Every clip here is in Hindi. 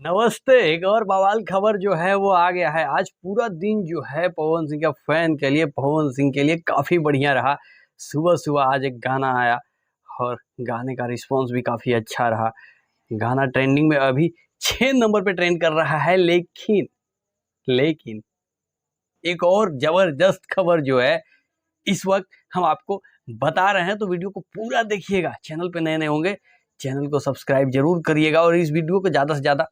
नमस्ते। एक और बवाल खबर जो है वो आ गया है। आज पूरा दिन जो है पवन सिंह का फैन के लिए, पवन सिंह के लिए काफ़ी बढ़िया रहा। सुबह-सुबह आज एक गाना आया और गाने का रिस्पॉन्स भी काफ़ी अच्छा रहा। गाना ट्रेंडिंग में अभी 6 नंबर पे ट्रेंड कर रहा है। लेकिन एक और ज़बरदस्त खबर जो है इस वक्त हम आपको बता रहे हैं, तो वीडियो को पूरा देखिएगा। चैनल पे नए-नए होंगे, चैनल को सब्सक्राइब ज़रूर करिएगा और इस वीडियो को ज़्यादा से ज़्यादा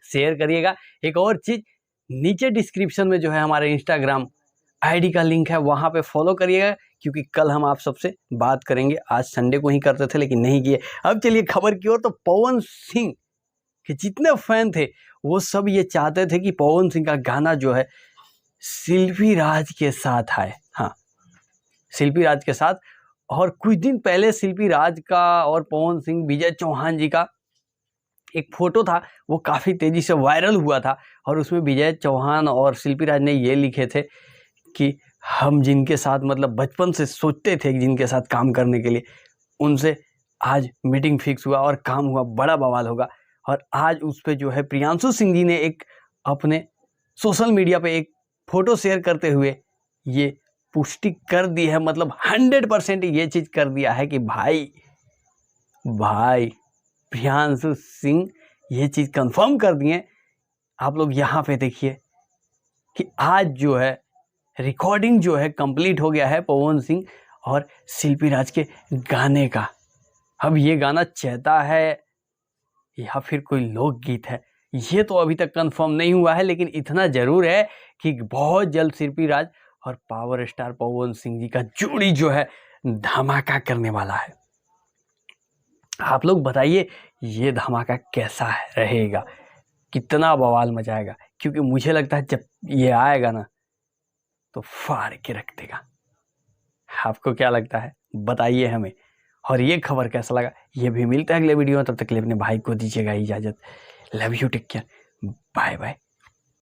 शेयर करिएगा। एक और चीज़, नीचे डिस्क्रिप्शन में जो है हमारे इंस्टाग्राम आईडी का लिंक है, वहाँ पे फॉलो करिएगा क्योंकि कल हम आप सबसे बात करेंगे। आज संडे को ही करते थे लेकिन नहीं किए। अब चलिए खबर की ओर। तो पवन सिंह के जितने फैन थे वो सब ये चाहते थे कि पवन सिंह का गाना जो है शिल्पी राज के साथ आए। हाँ, शिल्पी राज के साथ। और कुछ दिन पहले शिल्पी राज का और पवन सिंह, विजय चौहान जी का एक फोटो था, वो काफ़ी तेज़ी से वायरल हुआ था और उसमें विजय चौहान और शिल्पी राज ने ये लिखे थे कि हम जिनके साथ मतलब बचपन से सोचते थे जिनके साथ काम करने के लिए, उनसे आज मीटिंग फिक्स हुआ और काम हुआ, बड़ा बवाल होगा। और आज उस पे जो है प्रियांशु सिंह जी ने एक अपने सोशल मीडिया पे एक फ़ोटो शेयर करते हुए ये पुष्टि कर दी है, मतलब 100% ये चीज़ कर दिया है कि भाई प्रियांशु सिंह ये चीज़ कंफर्म कर दिए। आप लोग यहाँ पे देखिए कि आज जो है रिकॉर्डिंग जो है कंप्लीट हो गया है पवन सिंह और शिल्पी राज के गाने का। अब ये गाना चैता है या फिर कोई लोकगीत है, ये तो अभी तक कंफर्म नहीं हुआ है, लेकिन इतना ज़रूर है कि बहुत जल्द शिल्पी राज और पावर स्टार पवन सिंह जी का जोड़ी जो है धमाका करने वाला है। आप लोग बताइए ये धमाका कैसा रहेगा, कितना बवाल मचाएगा, क्योंकि मुझे लगता है जब ये आएगा ना तो फाड़ के रख देगा। आपको क्या लगता है बताइए हमें। और ये खबर कैसा लगा ये भी मिलता है अगले वीडियो में। तब तक के लिए अपने भाई को दीजिएगा इजाज़त। Love you, take care, bye bye.